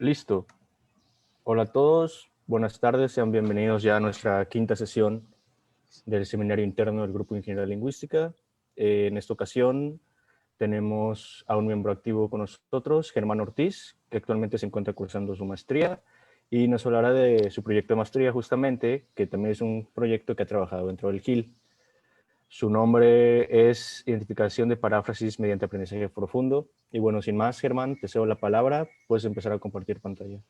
Listo. Hola a todos, buenas tardes, sean bienvenidos ya a nuestra quinta sesión del seminario interno del Grupo de Ingeniería Lingüística. En esta ocasión tenemos a un miembro activo con nosotros, Germán Ortiz, que actualmente se encuentra cursando su maestría y nos hablará de su proyecto de maestría justamente, que también es un proyecto que ha trabajado dentro del GIL. Su nombre es Identificación de Paráfrasis mediante Aprendizaje Profundo. Y bueno, sin más, Germán, te cedo la palabra, puedes empezar a compartir pantalla.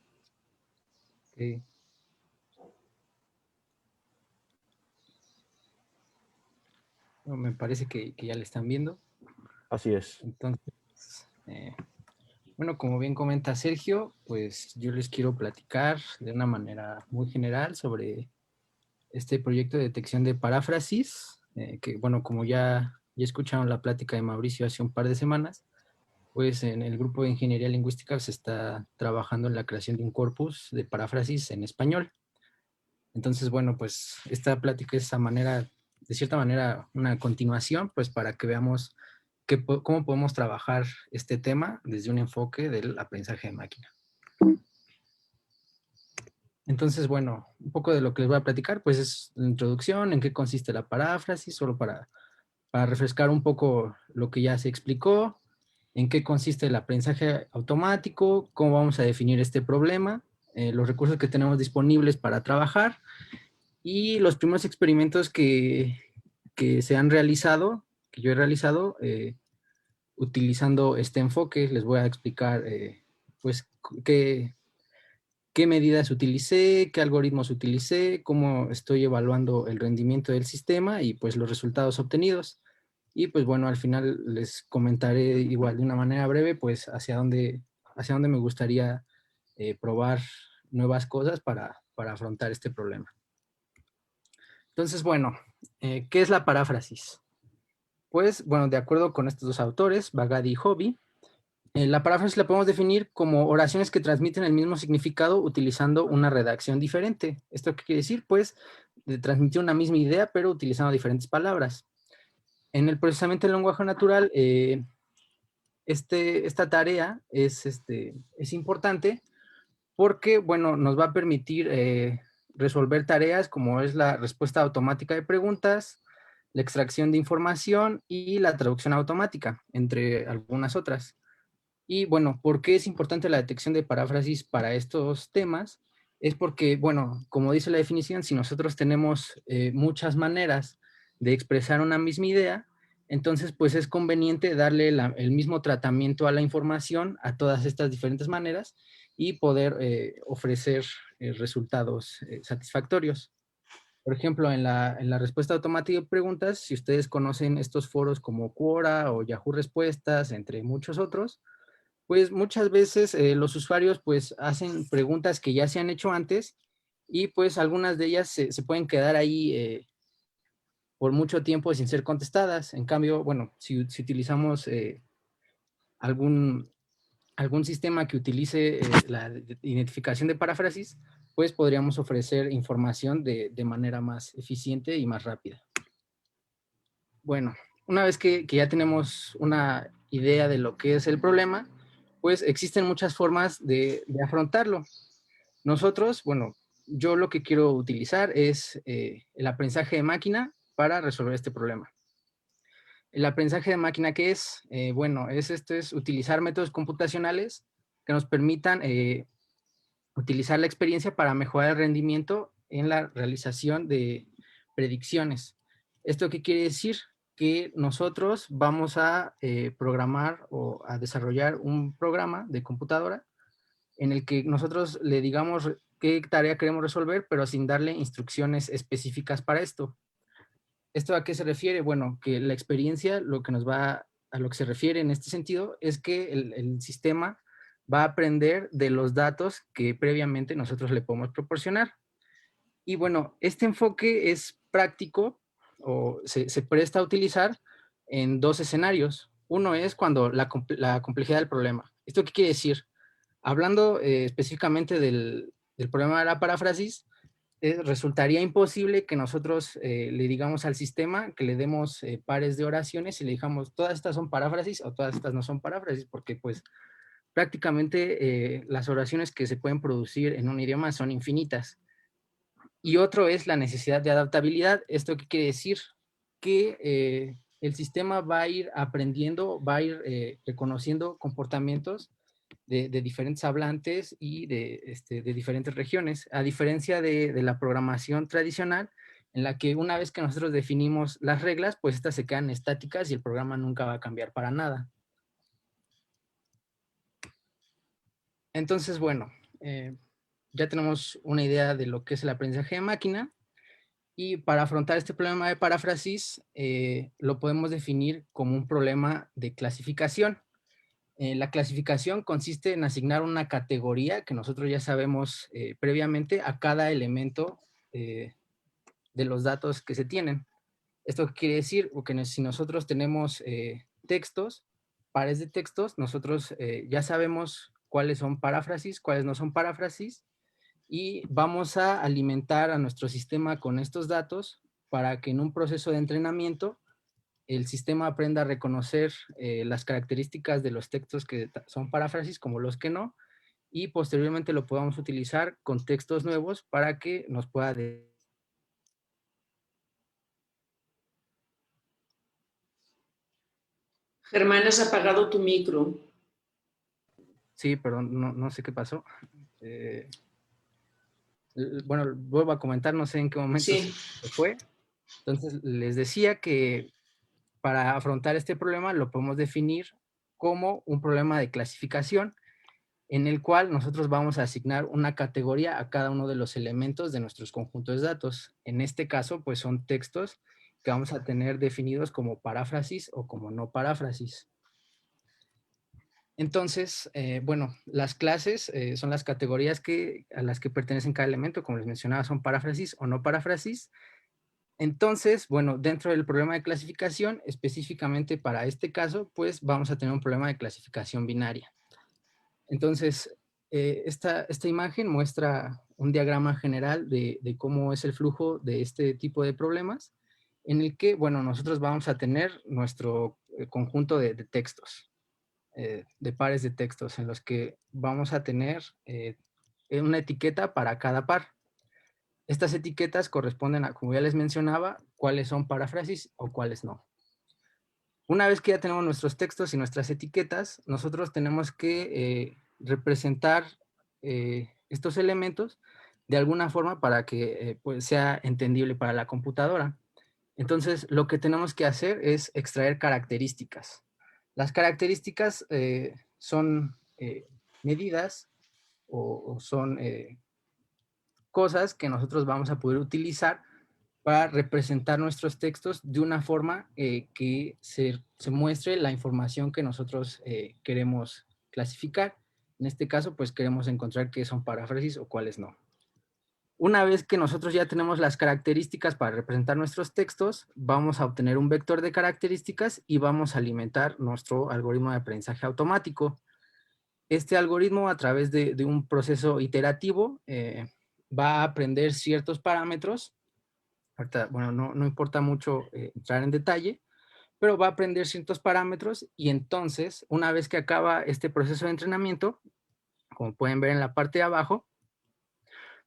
Okay. Bueno, me parece que ya le están viendo. Así es. Entonces, bueno, como bien comenta Sergio, pues yo les quiero platicar de una manera muy general sobre este proyecto de detección de paráfrasis, que bueno, como ya escucharon la plática de Mauricio hace un par de semanas, pues en el grupo de Ingeniería Lingüística se está trabajando en la creación de un corpus de paráfrasis en español. Entonces, bueno, pues esta plática es de cierta manera, una continuación, pues para que veamos cómo podemos trabajar este tema desde un enfoque del aprendizaje de máquina. Entonces, bueno, un poco de lo que les voy a platicar, pues es la introducción, en qué consiste la paráfrasis, solo para refrescar un poco lo que ya se explicó, en qué consiste el aprendizaje automático, cómo vamos a definir este problema, los recursos que tenemos disponibles para trabajar, y los primeros experimentos que se han realizado, que yo he realizado, utilizando este enfoque, les voy a explicar pues qué medidas utilicé, qué algoritmos utilicé, cómo estoy evaluando el rendimiento del sistema y pues los resultados obtenidos. Y pues bueno, al final les comentaré igual de una manera breve, pues hacia dónde me gustaría probar nuevas cosas para afrontar este problema. Entonces, bueno, ¿qué es la paráfrasis? Pues, bueno, de acuerdo con estos dos autores, Bagadi y Hobby, la paráfrasis la podemos definir como oraciones que transmiten el mismo significado utilizando una redacción diferente. ¿Esto qué quiere decir? Pues, de transmitir una misma idea, pero utilizando diferentes palabras. En el procesamiento del lenguaje natural, esta tarea es importante porque, bueno, nos va a permitir resolver tareas como es la respuesta automática de preguntas, la extracción de información y la traducción automática, entre algunas otras. Y bueno, ¿por qué es importante la detección de paráfrasis para estos temas? Es porque, bueno, como dice la definición, si nosotros tenemos muchas maneras de expresar una misma idea, entonces pues es conveniente darle el mismo tratamiento a la información a todas estas diferentes maneras y poder ofrecer resultados satisfactorios. Por ejemplo, en la respuesta automática de preguntas, si ustedes conocen estos foros como Quora o Yahoo Respuestas, entre muchos otros, pues muchas veces los usuarios pues hacen preguntas que ya se han hecho antes y pues algunas de ellas se pueden quedar ahí por mucho tiempo sin ser contestadas. En cambio, bueno, si utilizamos algún, algún sistema que utilice la identificación de paráfrasis, pues podríamos ofrecer información de manera más eficiente y más rápida. Bueno, una vez que ya tenemos una idea de lo que es el problema, pues existen muchas formas de afrontarlo. Nosotros, bueno, yo lo que quiero utilizar es el aprendizaje de máquina para resolver este problema. El aprendizaje de máquina, ¿qué es? Bueno, es utilizar métodos computacionales que nos permitan utilizar la experiencia para mejorar el rendimiento en la realización de predicciones. ¿Esto qué quiere decir? Que nosotros vamos a programar o a desarrollar un programa de computadora en el que nosotros le digamos qué tarea queremos resolver, pero sin darle instrucciones específicas para esto. ¿Esto a qué se refiere? Bueno, que la experiencia, a lo que se refiere en este sentido, es que el sistema va a aprender de los datos que previamente nosotros le podemos proporcionar. Y bueno, este enfoque es práctico o se presta a utilizar en dos escenarios. Uno es cuando la complejidad del problema. ¿Esto qué quiere decir? Hablando específicamente del problema de la paráfrasis, resultaría imposible que nosotros le digamos al sistema que le demos pares de oraciones y le digamos todas estas son paráfrasis o todas estas no son paráfrasis, porque pues prácticamente las oraciones que se pueden producir en un idioma son infinitas. Y otro es la necesidad de adaptabilidad. ¿Esto qué quiere decir? Que el sistema va a ir aprendiendo, va a ir reconociendo comportamientos de diferentes hablantes y de diferentes regiones, a diferencia de la programación tradicional, en la que una vez que nosotros definimos las reglas, pues estas se quedan estáticas y el programa nunca va a cambiar para nada. Entonces, bueno, ya tenemos una idea de lo que es el aprendizaje de máquina. Y para afrontar este problema de paráfrasis, lo podemos definir como un problema de clasificación. La clasificación consiste en asignar una categoría que nosotros ya sabemos previamente a cada elemento de los datos que se tienen. ¿Esto quiere decir? Que si nosotros tenemos textos, pares de textos, nosotros ya sabemos cuáles son paráfrasis, cuáles no son paráfrasis, y vamos a alimentar a nuestro sistema con estos datos para que en un proceso de entrenamiento el sistema aprenda a reconocer las características de los textos que son paráfrasis como los que no, y posteriormente lo podamos utilizar con textos nuevos para que nos pueda... Germán, has apagado tu micro. Sí, perdón, no sé qué pasó. Bueno, vuelvo a comentar, no sé en qué momento Sí. se fue. Entonces, les decía que para afrontar este problema lo podemos definir como un problema de clasificación en el cual nosotros vamos a asignar una categoría a cada uno de los elementos de nuestros conjuntos de datos. En este caso, pues son textos que vamos a tener definidos como paráfrasis o como no paráfrasis. Entonces, bueno, las clases son las categorías a las que pertenecen cada elemento, como les mencionaba, son paráfrasis o no paráfrasis. Entonces, bueno, dentro del problema de clasificación, específicamente para este caso, pues vamos a tener un problema de clasificación binaria. Entonces, esta imagen muestra un diagrama general de cómo es el flujo de este tipo de problemas, en el que, bueno, nosotros vamos a tener nuestro conjunto de textos, de pares de textos, en los que vamos a tener una etiqueta para cada par. Estas etiquetas corresponden a, como ya les mencionaba, cuáles son paráfrasis o cuáles no. Una vez que ya tenemos nuestros textos y nuestras etiquetas, nosotros tenemos que representar estos elementos de alguna forma para que pues sea entendible para la computadora. Entonces, lo que tenemos que hacer es extraer características. Las características son medidas o son cosas que nosotros vamos a poder utilizar para representar nuestros textos de una forma que se muestre la información que nosotros queremos clasificar. En este caso, pues queremos encontrar qué son paráfrasis o cuáles no. Una vez que nosotros ya tenemos las características para representar nuestros textos, vamos a obtener un vector de características y vamos a alimentar nuestro algoritmo de aprendizaje automático. Este algoritmo, a través de un proceso iterativo, va a aprender ciertos parámetros. Ahorita, bueno, no importa mucho entrar en detalle, pero va a aprender ciertos parámetros y entonces, una vez que acaba este proceso de entrenamiento, como pueden ver en la parte de abajo,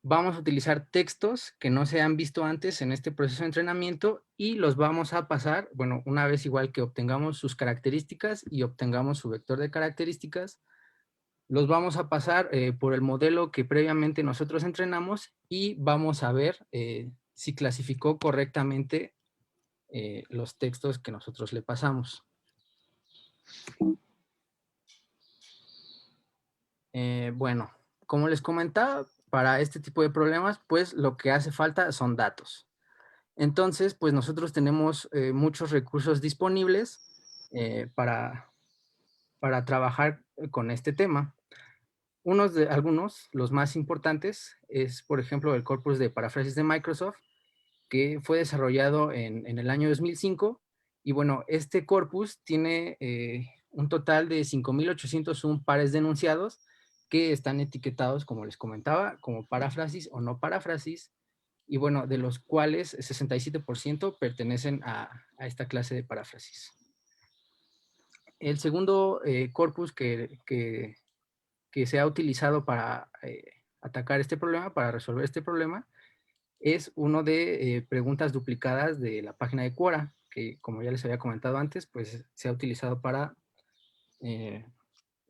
vamos a utilizar textos que no se han visto antes en este proceso de entrenamiento y los vamos a pasar, bueno, una vez igual que obtengamos sus características y obtengamos su vector de características, los vamos a pasar por el modelo que previamente nosotros entrenamos y vamos a ver si clasificó correctamente los textos que nosotros le pasamos. Bueno, como les comentaba, para este tipo de problemas, pues lo que hace falta son datos. Entonces, pues nosotros tenemos muchos recursos disponibles para trabajar con este tema. Algunos, los más importantes, es por ejemplo el corpus de paráfrasis de Microsoft, que fue desarrollado en el año 2005. Y bueno, este corpus tiene un total de 5.801 pares de enunciados que están etiquetados, como les comentaba, como paráfrasis o no paráfrasis. Y bueno, de los cuales 67% pertenecen a esta clase de paráfrasis. El segundo corpus que que se ha utilizado para atacar este problema, para resolver este problema, es uno de preguntas duplicadas de la página de Quora, que como ya les había comentado antes, pues se ha utilizado para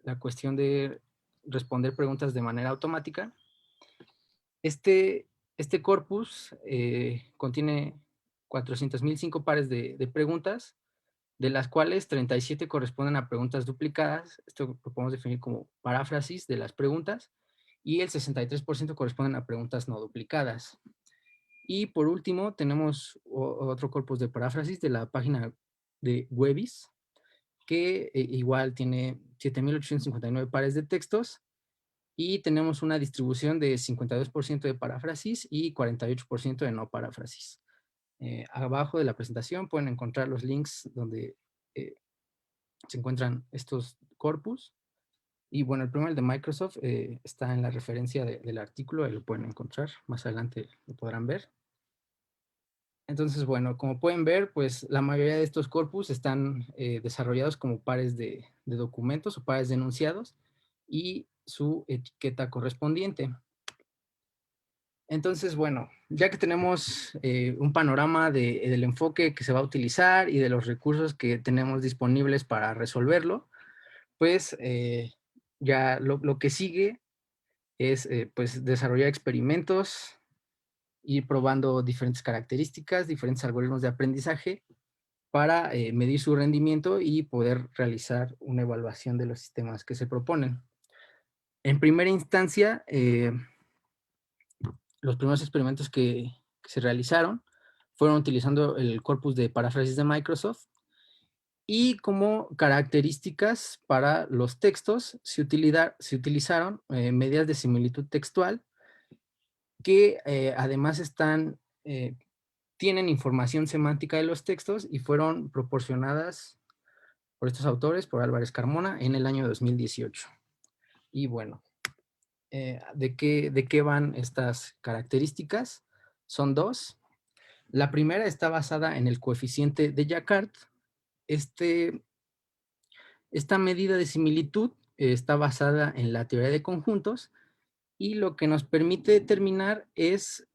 la cuestión de responder preguntas de manera automática. Este corpus contiene 400.005 pares de preguntas, de las cuales 37 corresponden a preguntas duplicadas. Esto lo podemos definir como paráfrasis de las preguntas, y el 63% corresponden a preguntas no duplicadas. Y por último, tenemos otro corpus de paráfrasis de la página de Webis, que igual tiene 7.859 pares de textos, y tenemos una distribución de 52% de paráfrasis y 48% de no paráfrasis. Abajo de la presentación pueden encontrar los links donde se encuentran estos corpus. Y bueno, el primero, el de Microsoft, está en la referencia del artículo, ahí lo pueden encontrar, más adelante lo podrán ver. Entonces, bueno, como pueden ver, pues la mayoría de estos corpus están desarrollados como pares de documentos o pares de enunciados y su etiqueta correspondiente. Entonces, bueno, ya que tenemos un panorama del enfoque que se va a utilizar y de los recursos que tenemos disponibles para resolverlo, pues ya lo que sigue es pues desarrollar experimentos, ir probando diferentes características, diferentes algoritmos de aprendizaje para medir su rendimiento y poder realizar una evaluación de los sistemas que se proponen. En primera instancia, los primeros experimentos que se realizaron fueron utilizando el corpus de paráfrasis de Microsoft, y como características para los textos se utilizaron medidas de similitud textual que además tienen información semántica de los textos y fueron proporcionadas por estos autores, por Álvarez Carmona, en el año 2018. Y bueno, ¿de qué van estas características? Son dos. La primera está basada en el coeficiente de Jacquard. Esta medida de similitud está basada en la teoría de conjuntos, y lo que nos permite determinar es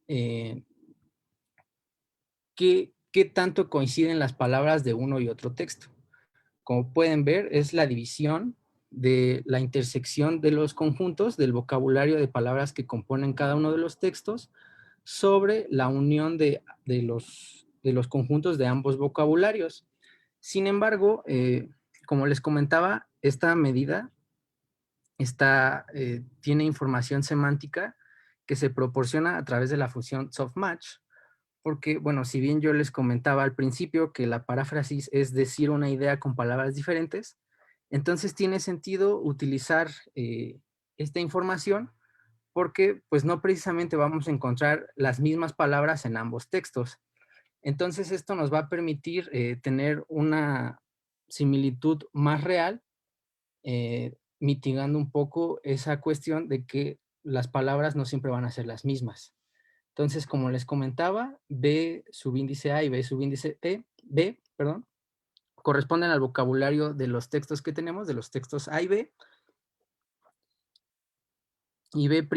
qué tanto coinciden las palabras de uno y otro texto. Como pueden ver, es la división de la intersección de los conjuntos del vocabulario de palabras que componen cada uno de los textos sobre la unión de los conjuntos de ambos vocabularios. Sin embargo, como les comentaba, esta medida tiene información semántica que se proporciona a través de la función softmatch, porque, bueno, si bien yo les comentaba al principio que la paráfrasis es decir una idea con palabras diferentes, entonces tiene sentido utilizar esta información, porque pues no precisamente vamos a encontrar las mismas palabras en ambos textos. Entonces esto nos va a permitir tener una similitud más real, mitigando un poco esa cuestión de que las palabras no siempre van a ser las mismas. Entonces, como les comentaba, B subíndice A y B subíndice B, corresponden al vocabulario de los textos que tenemos, de los textos A y B. Y B'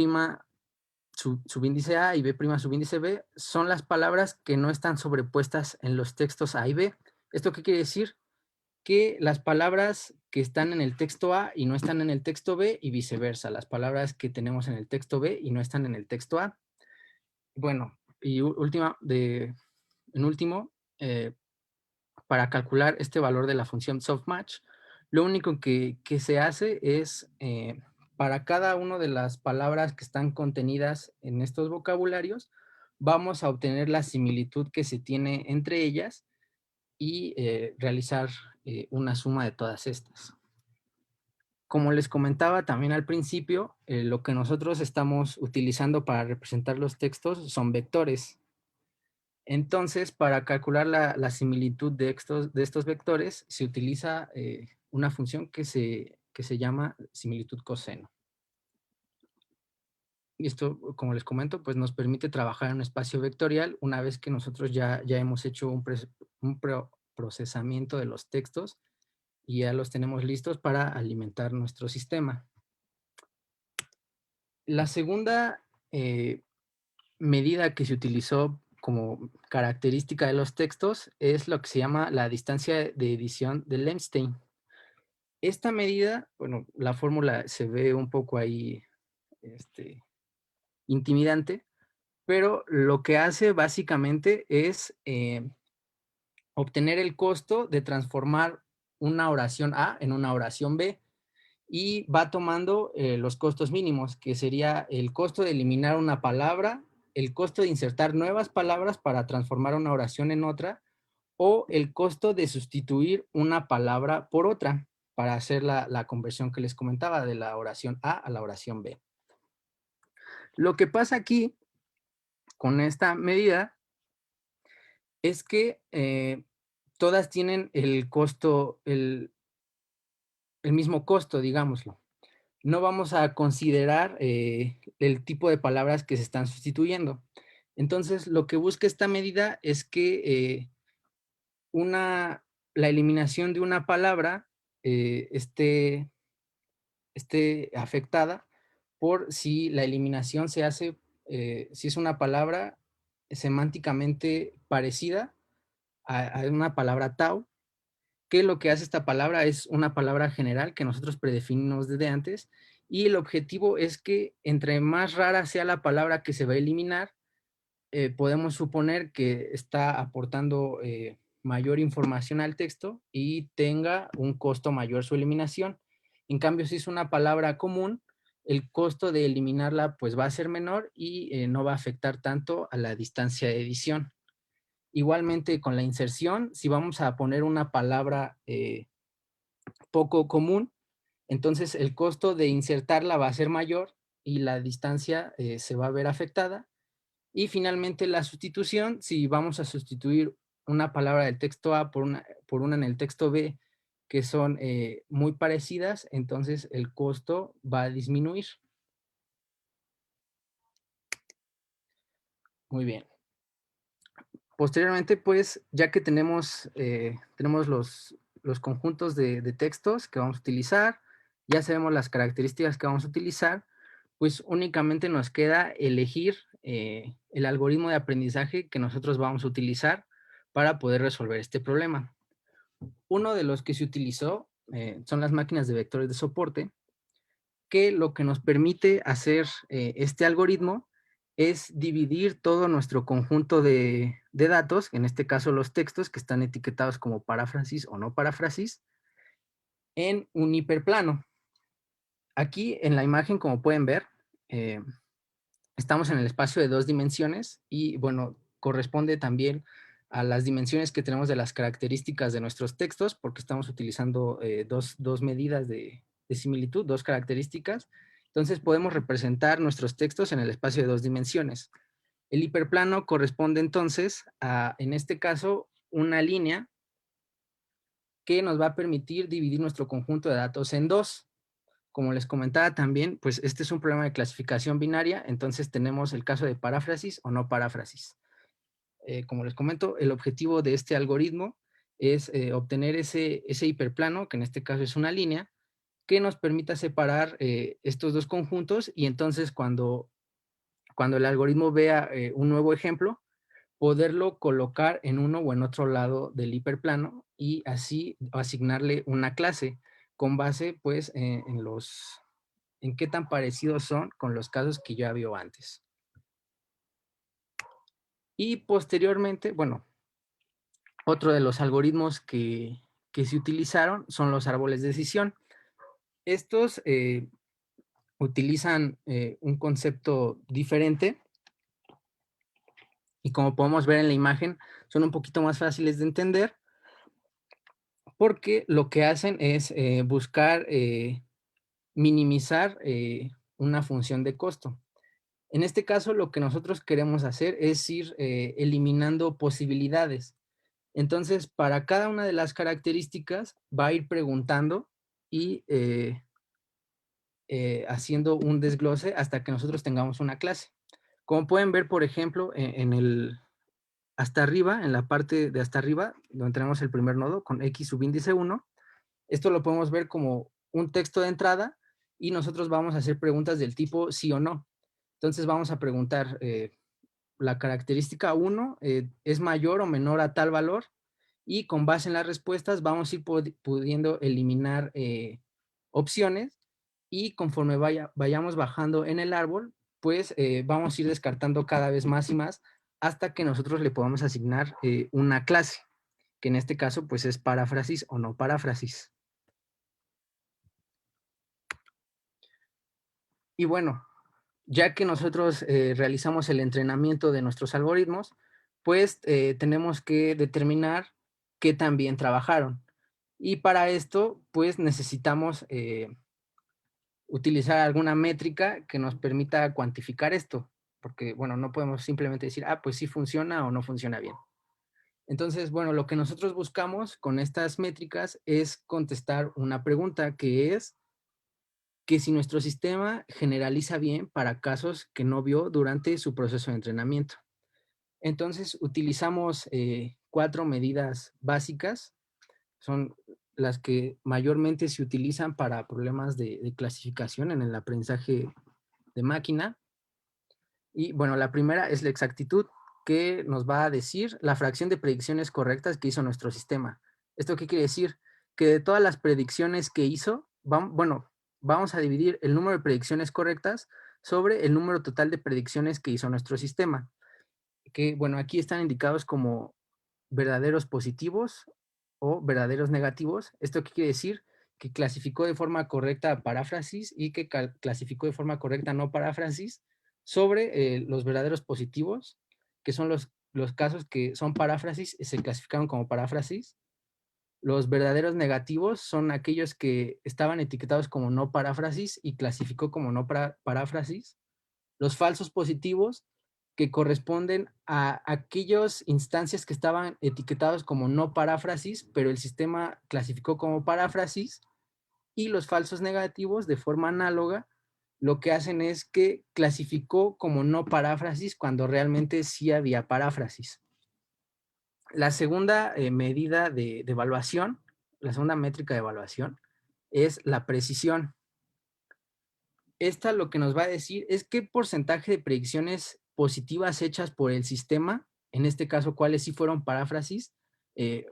subíndice A y B' subíndice B son las palabras que no están sobrepuestas en los textos A y B. ¿Esto qué quiere decir? Que las palabras que están en el texto A y no están en el texto B, y viceversa, las palabras que tenemos en el texto B y no están en el texto A. Bueno, y en último, para calcular este valor de la función softmatch, lo único que se hace es, para cada una de las palabras que están contenidas en estos vocabularios, vamos a obtener la similitud que se tiene entre ellas y realizar una suma de todas estas. Como les comentaba también al principio, lo que nosotros estamos utilizando para representar los textos son vectores. Entonces, para calcular la similitud de estos vectores, se utiliza una función que se llama similitud coseno. Y esto, como les comento, pues nos permite trabajar en un espacio vectorial una vez que nosotros ya hemos hecho un procesamiento de los textos y ya los tenemos listos para alimentar nuestro sistema. La segunda medida que se utilizó como característica de los textos es lo que se llama la distancia de edición de Lemstein. Esta medida, bueno, la fórmula se ve un poco ahí intimidante, pero lo que hace básicamente es obtener el costo de transformar una oración A en una oración B y va tomando los costos mínimos, que sería el costo de eliminar una palabra, el costo de insertar nuevas palabras para transformar una oración en otra, o el costo de sustituir una palabra por otra para hacer la conversión que les comentaba de la oración A a la oración B. Lo que pasa aquí con esta medida es que todas tienen el costo, el mismo costo, digámoslo. No vamos a considerar el tipo de palabras que se están sustituyendo. Entonces, lo que busca esta medida es que la eliminación de una palabra esté afectada por si la eliminación se hace, si es una palabra semánticamente parecida a una palabra tau, que lo que hace esta palabra es una palabra general que nosotros predefinimos desde antes, y el objetivo es que entre más rara sea la palabra que se va a eliminar, podemos suponer que está aportando mayor información al texto y tenga un costo mayor su eliminación. En cambio, si es una palabra común, el costo de eliminarla pues va a ser menor y no va a afectar tanto a la distancia de edición. Igualmente con la inserción, si vamos a poner una palabra poco común, entonces el costo de insertarla va a ser mayor y la distancia se va a ver afectada. Y finalmente la sustitución, si vamos a sustituir una palabra del texto A por una en el texto B que son muy parecidas, entonces el costo va a disminuir. Muy bien. Posteriormente, pues, ya que tenemos los conjuntos de textos que vamos a utilizar, ya sabemos las características que vamos a utilizar, pues únicamente nos queda elegir el algoritmo de aprendizaje que nosotros vamos a utilizar para poder resolver este problema. Uno de los que se utilizó son las máquinas de vectores de soporte, que lo que nos permite hacer este algoritmo es dividir todo nuestro conjunto de datos, en este caso los textos que están etiquetados como paráfrasis o no paráfrasis, en un hiperplano. Aquí en la imagen, como pueden ver, estamos en el espacio de 2 dimensiones y, bueno, corresponde también a las dimensiones que tenemos de las características de nuestros textos, porque estamos utilizando dos medidas de similitud, 2 características. Entonces, podemos representar nuestros textos en el espacio de 2 dimensiones. El hiperplano corresponde entonces a, en este caso, una línea que nos va a permitir dividir nuestro conjunto de datos en 2. Como les comentaba también, pues este es un problema de clasificación binaria, entonces tenemos el caso de paráfrasis o no paráfrasis. Como les comento, el objetivo de este algoritmo es obtener ese hiperplano, que en este caso es una línea, que nos permita separar estos dos conjuntos y entonces cuando el algoritmo vea un nuevo ejemplo, poderlo colocar en uno o en otro lado del hiperplano y así asignarle una clase con base pues en qué tan parecidos son con los casos que ya vio antes. Y posteriormente, bueno, otro de los algoritmos que se utilizaron son los árboles de decisión. Estos utilizan un concepto diferente y, como podemos ver en la imagen, son un poquito más fáciles de entender porque lo que hacen es buscar minimizar una función de costo. En este caso, lo que nosotros queremos hacer es ir eliminando posibilidades. Entonces, para cada una de las características va a ir preguntando y haciendo un desglose hasta que nosotros tengamos una clase. Como pueden ver, por ejemplo, hasta arriba, en la parte de hasta arriba, donde tenemos el primer nodo con X subíndice 1, esto lo podemos ver como un texto de entrada y nosotros vamos a hacer preguntas del tipo sí o no. Entonces vamos a preguntar, la característica 1 es mayor o menor a tal valor, y con base en las respuestas vamos a ir pudiendo eliminar opciones, y conforme vayamos bajando en el árbol, pues vamos a ir descartando cada vez más y más hasta que nosotros le podamos asignar una clase, que en este caso pues es paráfrasis o no paráfrasis. Y bueno, ya que nosotros realizamos el entrenamiento de nuestros algoritmos, pues tenemos que determinar qué tan bien trabajaron. Y para esto, pues necesitamos utilizar alguna métrica que nos permita cuantificar esto, porque, bueno, no podemos simplemente decir, ah, pues sí funciona o no funciona bien. Entonces, bueno, lo que nosotros buscamos con estas métricas es contestar una pregunta, que es que si nuestro sistema generaliza bien para casos que no vio durante su proceso de entrenamiento. Entonces, utilizamos 4 medidas básicas, son las que mayormente se utilizan para problemas de clasificación en el aprendizaje de máquina. Y bueno, la primera es la exactitud, que nos va a decir la fracción de predicciones correctas que hizo nuestro sistema. ¿Esto qué quiere decir? Que de todas las predicciones que hizo, vamos a dividir el número de predicciones correctas sobre el número total de predicciones que hizo nuestro sistema. Que bueno, aquí están indicados como verdaderos positivos o verdaderos negativos. ¿Esto qué quiere decir? Que clasificó de forma correcta paráfrasis y que clasificó de forma correcta no paráfrasis sobre los verdaderos positivos, que son los casos que son paráfrasis y se clasificaron como paráfrasis. Los verdaderos negativos son aquellos que estaban etiquetados como no paráfrasis y clasificó como no paráfrasis. Los falsos positivos, que corresponden a aquellas instancias que estaban etiquetados como no paráfrasis, pero el sistema clasificó como paráfrasis. Y los falsos negativos, de forma análoga, lo que hacen es que clasificó como no paráfrasis cuando realmente sí había paráfrasis. La segunda medida de evaluación, la segunda métrica de evaluación, es la precisión. Esta lo que nos va a decir es qué porcentaje de predicciones positivas hechas por el sistema, en este caso cuáles sí fueron paráfrasis,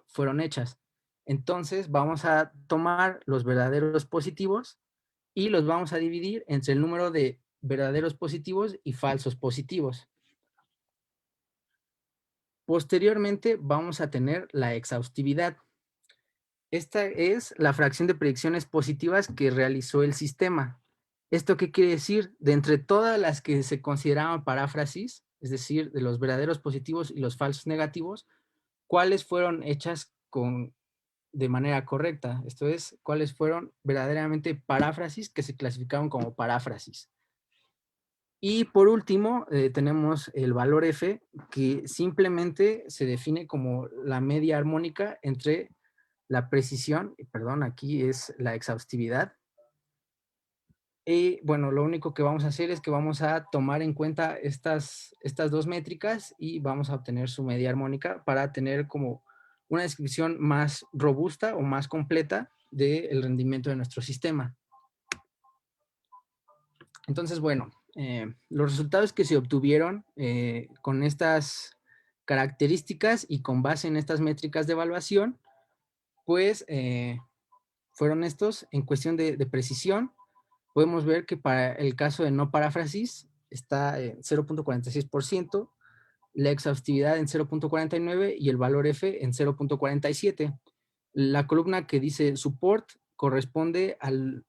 fueron hechas. Entonces vamos a tomar los verdaderos positivos y los vamos a dividir entre el número de verdaderos positivos y falsos positivos. Posteriormente vamos a tener la exhaustividad. Esta es la fracción de predicciones positivas que realizó el sistema. ¿Esto qué quiere decir? De entre todas las que se consideraban paráfrasis, es decir, de los verdaderos positivos y los falsos negativos, ¿cuáles fueron hechas de manera correcta? Esto es, ¿cuáles fueron verdaderamente paráfrasis que se clasificaron como paráfrasis? Y por último, tenemos el valor F, que simplemente se define como la media armónica entre la precisión, perdón, aquí es la exhaustividad. Y bueno, lo único que vamos a hacer es que vamos a tomar en cuenta estas dos métricas y vamos a obtener su media armónica para tener como una descripción más robusta o más completa del rendimiento de nuestro sistema. Entonces, bueno, los resultados que se obtuvieron con estas características y con base en estas métricas de evaluación, pues fueron estos. En cuestión de precisión, podemos ver que para el caso de no paráfrasis está en 0.46%, la exhaustividad en 0.49 y el valor F en 0.47. La columna que dice support corresponde al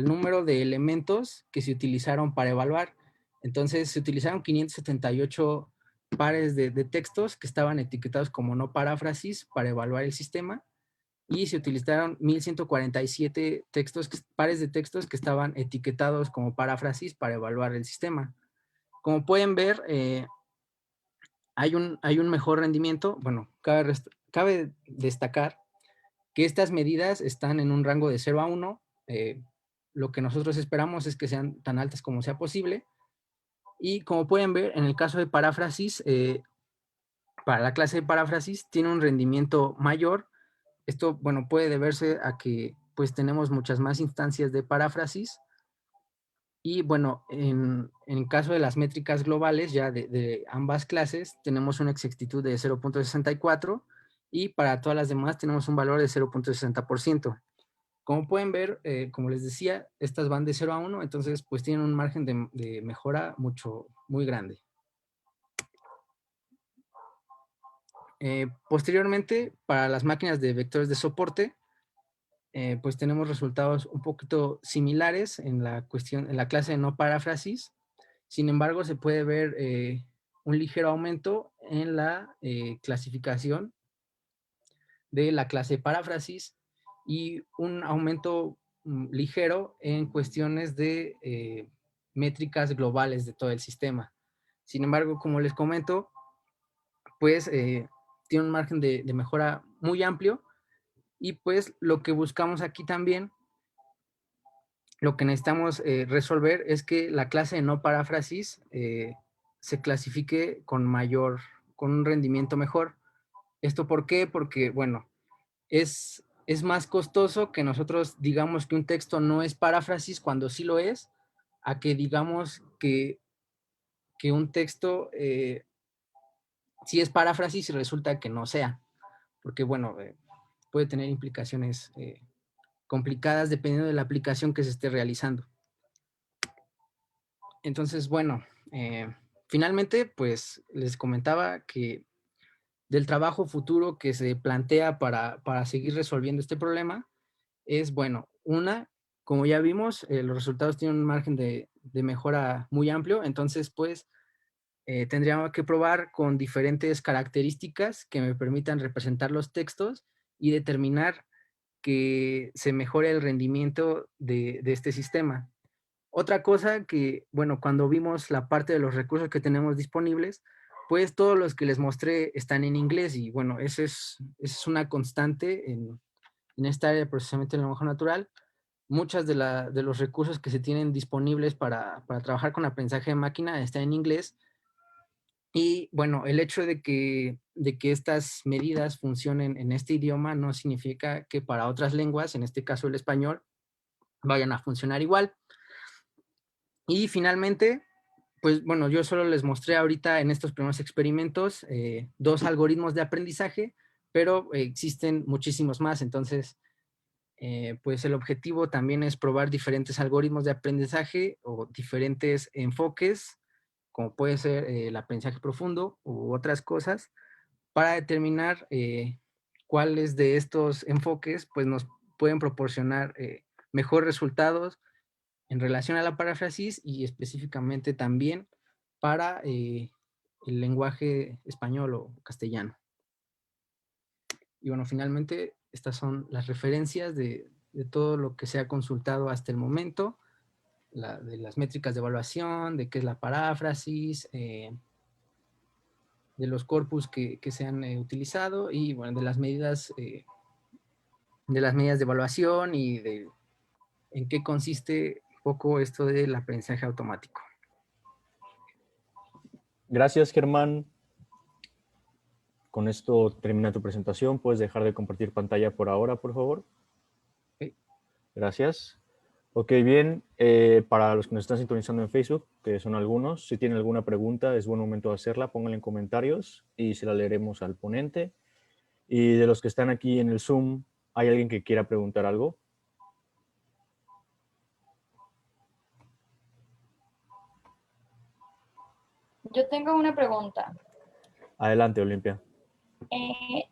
número de elementos que se utilizaron para evaluar. Entonces se utilizaron 578 pares de textos que estaban etiquetados como no paráfrasis para evaluar el sistema, y se utilizaron 1147 pares de textos que estaban etiquetados como paráfrasis para evaluar el sistema. Como pueden ver, hay un mejor rendimiento. Bueno, cabe destacar que estas medidas están en un rango de 0 a 1. Lo que nosotros esperamos es que sean tan altas como sea posible. Y como pueden ver, en el caso de paráfrasis, para la clase de paráfrasis tiene un rendimiento mayor. Esto, bueno, puede deberse a que pues tenemos muchas más instancias de paráfrasis. Y bueno, en caso de las métricas globales, ya de ambas clases, tenemos una exactitud de 0.64 y para todas las demás tenemos un valor de 0.60%. Como pueden ver, como les decía, estas van de 0 a 1, entonces pues tienen un margen de mejora muy grande. Posteriormente, para las máquinas de vectores de soporte, pues tenemos resultados un poquito similares en la clase de no paráfrasis. Sin embargo, se puede ver un ligero aumento en la clasificación de la clase de paráfrasis y un aumento ligero en cuestiones de métricas globales de todo el sistema. Sin embargo, como les comento, pues tiene un margen de mejora muy amplio y pues lo que buscamos aquí también, lo que necesitamos resolver es que la clase de no paráfrasis se clasifique con un rendimiento mejor. ¿Esto por qué? Porque, bueno, es más costoso que nosotros digamos que un texto no es paráfrasis cuando sí lo es, a que digamos que un texto sí es paráfrasis y resulta que no sea. Porque, bueno, puede tener implicaciones complicadas dependiendo de la aplicación que se esté realizando. Entonces, bueno, finalmente, pues les comentaba que del trabajo futuro que se plantea para seguir resolviendo este problema es, bueno, como ya vimos, los resultados tienen un margen de mejora muy amplio, entonces, pues, tendríamos que probar con diferentes características que me permitan representar los textos y determinar que se mejore el rendimiento de este sistema. Otra cosa que, bueno, cuando vimos la parte de los recursos que tenemos disponibles, pues todos los que les mostré están en inglés y bueno, eso es una constante en esta área de procesamiento del lenguaje natural. Muchas de los recursos que se tienen disponibles para trabajar con aprendizaje de máquina están en inglés. Y bueno, el hecho de que estas medidas funcionen en este idioma no significa que para otras lenguas, en este caso el español, vayan a funcionar igual. Y finalmente, pues bueno, yo solo les mostré ahorita en estos primeros experimentos 2 algoritmos de aprendizaje, pero existen muchísimos más. Entonces, pues el objetivo también es probar diferentes algoritmos de aprendizaje o diferentes enfoques, como puede ser el aprendizaje profundo u otras cosas, para determinar cuáles de estos enfoques pues nos pueden proporcionar mejores resultados en relación a la paráfrasis y específicamente también para el lenguaje español o castellano. Y bueno, finalmente estas son las referencias de todo lo que se ha consultado hasta el momento, de las métricas de evaluación, de qué es la paráfrasis, de los corpus que se han utilizado y bueno, de las medidas de evaluación y de en qué consiste un poco esto del aprendizaje automático. Gracias, Germán. Con esto termina tu presentación. ¿Puedes dejar de compartir pantalla por ahora, por favor? Okay. Gracias. Ok, bien. Para los que nos están sintonizando en Facebook, que son algunos, si tienen alguna pregunta, es buen momento de hacerla. Pónganla en comentarios y se la leeremos al ponente. Y de los que están aquí en el Zoom, ¿hay alguien que quiera preguntar algo? Yo tengo una pregunta. Adelante, Olimpia.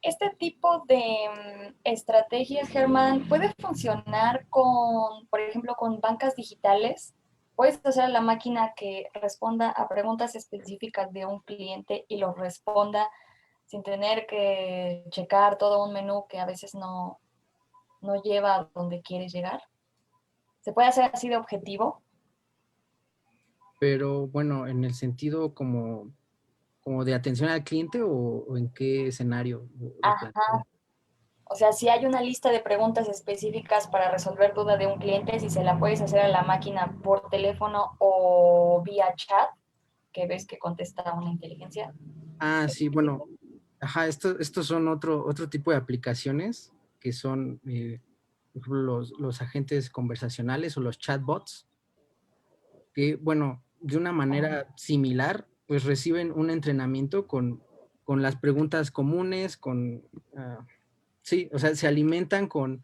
Este tipo de estrategias, Germán, ¿puede funcionar por ejemplo, con bancas digitales? ¿Puedes hacer a la máquina que responda a preguntas específicas de un cliente y lo responda sin tener que checar todo un menú que a veces no lleva a donde quieres llegar? ¿Se puede hacer así de objetivo? Pero bueno, en el sentido como de atención al cliente o en qué escenario lo Ajá. O sea, si hay una lista de preguntas específicas para resolver duda de un cliente, si se la puedes hacer a la máquina por teléfono o vía chat, que ves que contesta una inteligencia. Ah, sí, bueno, ajá, estos son otro tipo de aplicaciones que son por ejemplo, los agentes conversacionales o los chatbots, que, bueno, de una manera similar, pues reciben un entrenamiento con las preguntas comunes, sí, o sea, se alimentan con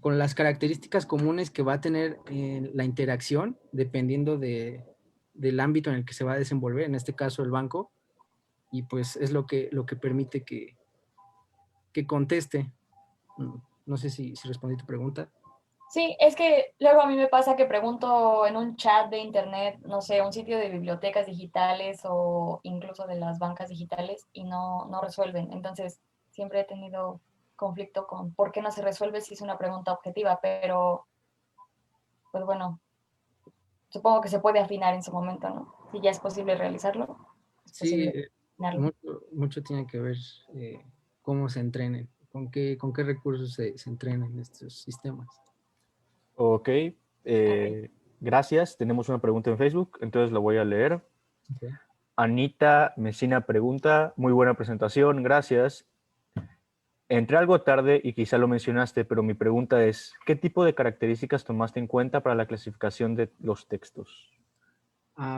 las características comunes que va a tener la interacción, dependiendo del ámbito en el que se va a desenvolver, en este caso el banco, y pues es lo que permite que conteste. No sé si respondí tu pregunta. Sí, es que luego a mí me pasa que pregunto en un chat de internet, no sé, un sitio de bibliotecas digitales o incluso de las bancas digitales y no resuelven. Entonces, siempre he tenido conflicto con por qué no se resuelve si es una pregunta objetiva, pero pues bueno, supongo que se puede afinar en su momento, ¿no? Si ya es posible realizarlo, es Sí, posible afinarlo. mucho tiene que ver cómo se entrenen, con qué recursos se entrenan estos sistemas. Ok, Ok. gracias. Tenemos una pregunta en Facebook, entonces la voy a leer. Okay. Anita Messina pregunta, muy buena presentación, gracias. Entré algo tarde y quizá lo mencionaste, pero mi pregunta es, ¿qué tipo de características tomaste en cuenta para la clasificación de los textos?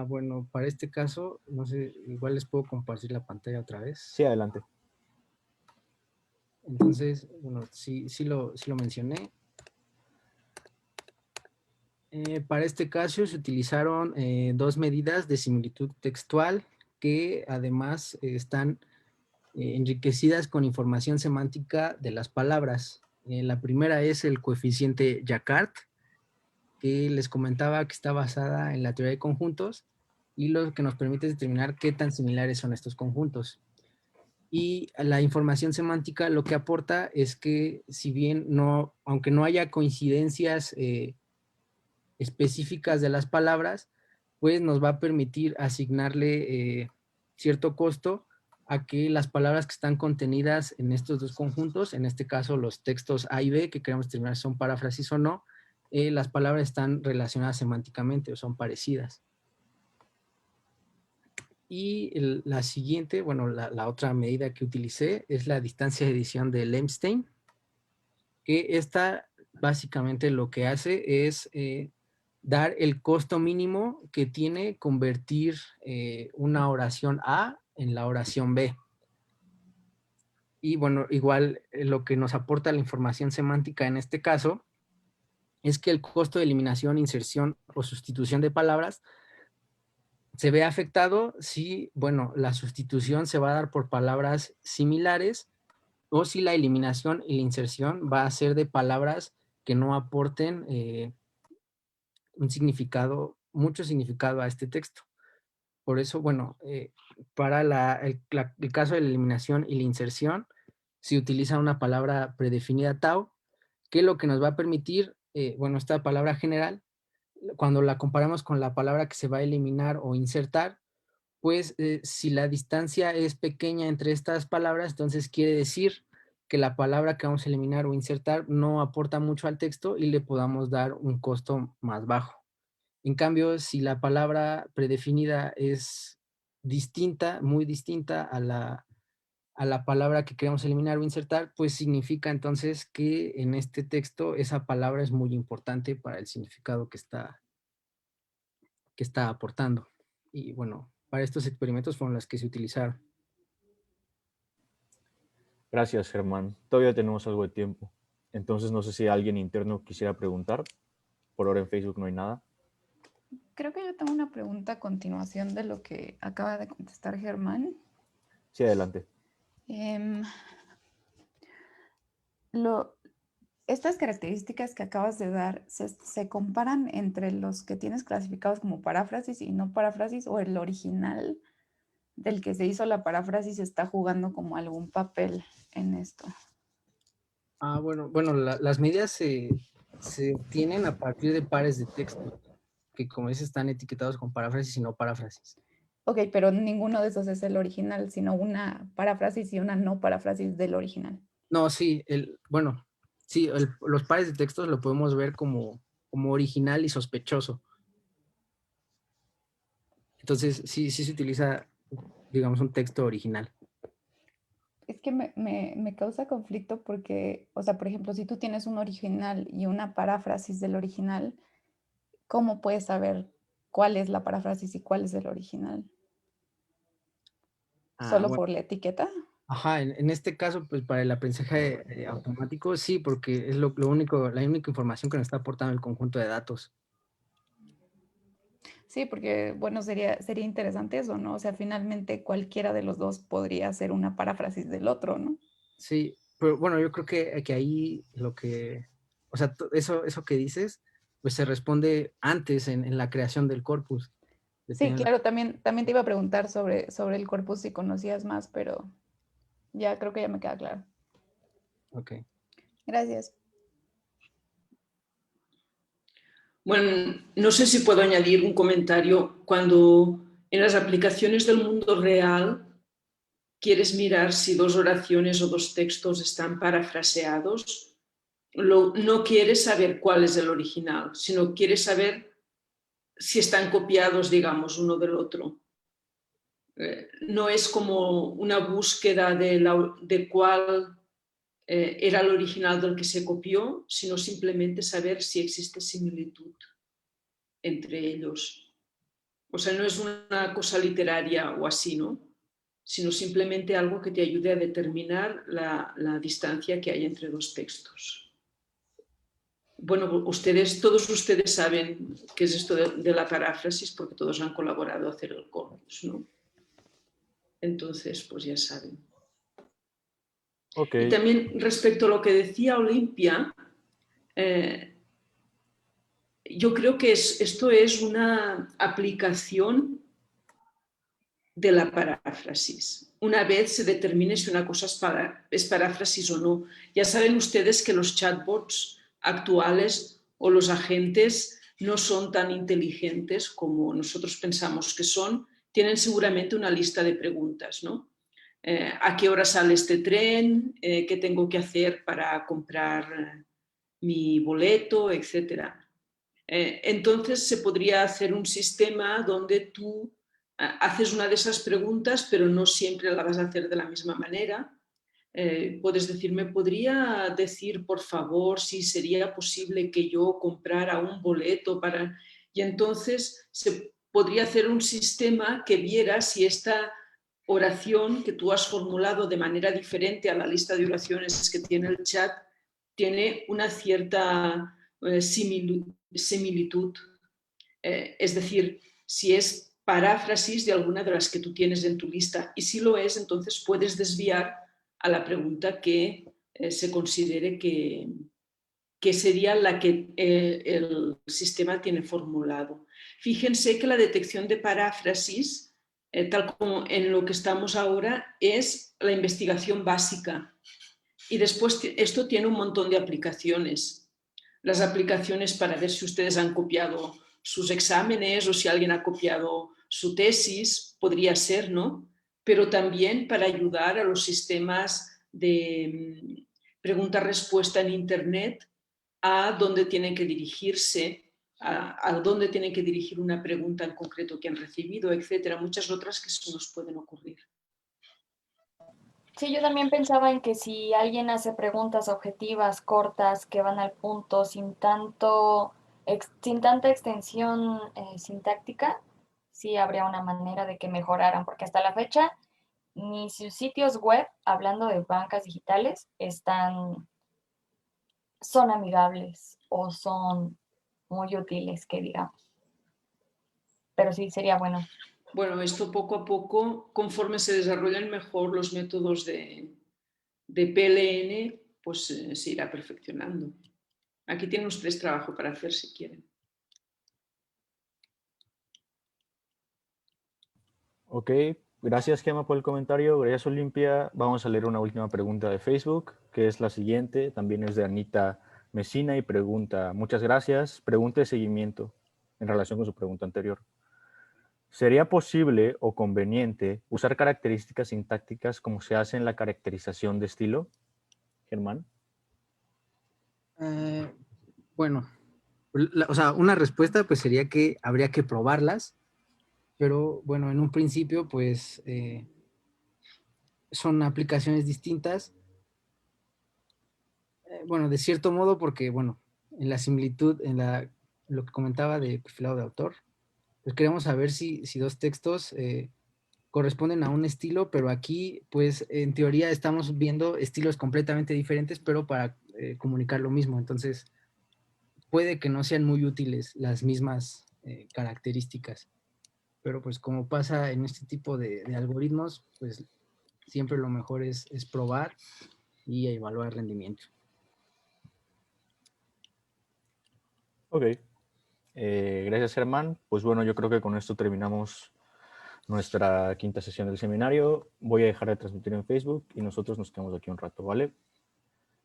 Bueno, para este caso, no sé, igual les puedo compartir la pantalla otra Sí, vez. adelante. Entonces, bueno, sí lo mencioné. Para este caso se utilizaron dos medidas de similitud textual que además están enriquecidas con información semántica de las palabras. La primera es el coeficiente Jacquard, que les comentaba que está basada en la teoría de conjuntos y lo que nos permite determinar qué tan similares son estos conjuntos. Y la información semántica lo que aporta es que si bien aunque no haya coincidencias específicas de las palabras, pues nos va a permitir asignarle cierto costo a que las palabras que están contenidas en estos dos conjuntos, en este caso los textos A y B, que queremos determinar si son paráfrasis o no, las palabras están relacionadas semánticamente o son parecidas. Y la siguiente, bueno, la otra medida que utilicé es la distancia de edición de Lemstein, que esta básicamente lo que hace es dar el costo mínimo que tiene convertir una oración A en la oración B. Y bueno, igual lo que nos aporta la información semántica en este caso es que el costo de eliminación, inserción o sustitución de palabras se ve afectado si, bueno, la sustitución se va a dar por palabras similares o si la eliminación y la inserción va a ser de palabras que no aporten un significado, mucho significado a este texto. Por eso, bueno, para el caso de la eliminación y la inserción, se utiliza una palabra predefinida tau, que lo que nos va a permitir, bueno, esta palabra general, cuando la comparamos con la palabra que se va a eliminar o insertar, pues si la distancia es pequeña entre estas palabras, entonces quiere decir que la palabra que vamos a eliminar o insertar no aporta mucho al texto y le podamos dar un costo más bajo. En cambio, si la palabra predefinida es distinta, muy distinta a la palabra que queremos eliminar o insertar, pues significa entonces que en este texto esa palabra es muy importante para el significado que está aportando. Y bueno, para estos experimentos fueron las que se utilizaron. Gracias, Germán. Todavía tenemos algo de tiempo. Entonces no sé si alguien interno quisiera preguntar. Por ahora en Facebook no hay nada. Creo que yo tengo una pregunta a continuación de lo que acaba de contestar Germán. Sí, adelante. Estas características que acabas de dar, ¿se comparan entre los que tienes clasificados como paráfrasis y no paráfrasis, o el original del que se hizo la paráfrasis está jugando como algún papel en esto? Bueno, las medidas se obtienen a partir de pares de texto, que como dices están etiquetados con paráfrasis y no paráfrasis. Ok, pero ninguno de esos es el original, sino una paráfrasis y una no paráfrasis del original. No, sí, sí, los pares de textos lo podemos ver como original y sospechoso. Entonces, sí se utiliza, digamos, un texto original. es que me causa conflicto porque, o sea, por ejemplo, si tú tienes un original y una paráfrasis del original, ¿cómo puedes saber cuál es la paráfrasis y cuál es el original? Ah, ¿Solo bueno. por la etiqueta? Ajá, en este caso, pues para el aprendizaje automático, sí, porque es la única información que nos está aportando el conjunto de datos. Sí, porque, bueno, sería interesante eso, ¿no? O sea, finalmente cualquiera de los dos podría ser una paráfrasis del otro, ¿no? Sí, pero bueno, yo creo que ahí o sea, eso que dices, pues se responde antes en la creación del corpus. Sí, Depende. claro, también te iba a preguntar sobre el corpus si conocías más, pero ya creo que ya me queda claro. Ok. Gracias. Bueno, no sé si puedo añadir un comentario. Cuando en las aplicaciones del mundo real quieres mirar si dos oraciones o dos textos están parafraseados, no quieres saber cuál es el original, sino quieres saber si están copiados, digamos, uno del otro. No es como una búsqueda de cuál era el original del que se copió, sino simplemente saber si existe similitud entre ellos. O sea, no es una cosa literaria o así, ¿no? Sino simplemente algo que te ayude a determinar la distancia que hay entre dos textos. Bueno, todos ustedes saben qué es esto de la paráfrasis porque todos han colaborado a hacer el corpus, ¿no? Entonces, pues ya saben. Ok, Y también respecto a lo que decía Olimpia, yo creo que esto es una aplicación de la paráfrasis. Una vez se determine si una cosa es paráfrasis o no. Ya saben ustedes que los chatbots actuales o los agentes no son tan inteligentes como nosotros pensamos que son. Tienen seguramente una lista de preguntas, ¿no? ¿A qué hora sale este tren? ¿Qué tengo que hacer para comprar mi boleto? Etcétera. Entonces se podría hacer un sistema donde tú haces una de esas preguntas, pero no siempre la vas a hacer de la misma manera. Puedes decirme, ¿podría decir, por favor, si sería posible que yo comprara un boleto para...? Y entonces se podría hacer un sistema que viera si esta oración que tú has formulado de manera diferente a la lista de oraciones que tiene el chat tiene una cierta similitud. Es decir, si es paráfrasis de alguna de las que tú tienes en tu lista. Y si lo es, entonces puedes desviar a la pregunta que se considere que sería la que el sistema tiene formulado. Fíjense que la detección de paráfrasis, tal como en lo que estamos ahora, es la investigación básica. Y después esto tiene un montón de aplicaciones. Las aplicaciones para ver si ustedes han copiado sus exámenes o si alguien ha copiado su tesis, podría ser, ¿no? Pero también para ayudar a los sistemas de pregunta-respuesta en Internet a dónde tienen que dirigirse, a dónde tienen que dirigir una pregunta en concreto que han recibido, etcétera. Muchas otras que se nos pueden ocurrir. Sí, yo también pensaba en que si alguien hace preguntas objetivas, cortas, que van al punto, sin tanta extensión sintáctica, sí habría una manera de que mejoraran, porque hasta la fecha ni sus sitios web, hablando de bancas digitales, son amigables o son muy útiles, que digamos. Pero sí, sería bueno. Bueno, esto poco a poco, conforme se desarrollen mejor los métodos de PLN, pues se irá perfeccionando. Aquí tienen ustedes trabajo para hacer si quieren. ok. Gracias, Gemma, por el comentario. Gracias, Olimpia. Vamos a leer una última pregunta de Facebook, que es la siguiente. También es de Anita Mesina y pregunta, muchas gracias. Pregunta de seguimiento en relación con su pregunta anterior. ¿Sería posible o conveniente usar características sintácticas como se hace en la caracterización de estilo? Germán. Bueno, o sea, una respuesta pues sería que habría que probarlas, pero bueno, en un principio pues son aplicaciones distintas. Bueno, de cierto modo, porque, bueno, en la similitud, lo que comentaba de perfilado de autor, pues queremos saber si dos textos corresponden a un estilo, pero aquí, pues, en teoría estamos viendo estilos completamente diferentes, pero para comunicar lo mismo. Entonces, puede que no sean muy útiles las mismas características, pero pues como pasa en este tipo de algoritmos, pues siempre lo mejor es probar y evaluar rendimiento. Ok. Gracias, Germán. Pues bueno, yo creo que con esto terminamos nuestra quinta sesión del seminario. Voy a dejar de transmitir en Facebook y nosotros nos quedamos aquí un rato, ¿vale?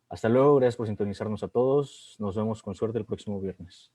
Hasta luego, gracias por sintonizarnos a todos. Nos vemos con suerte el próximo viernes.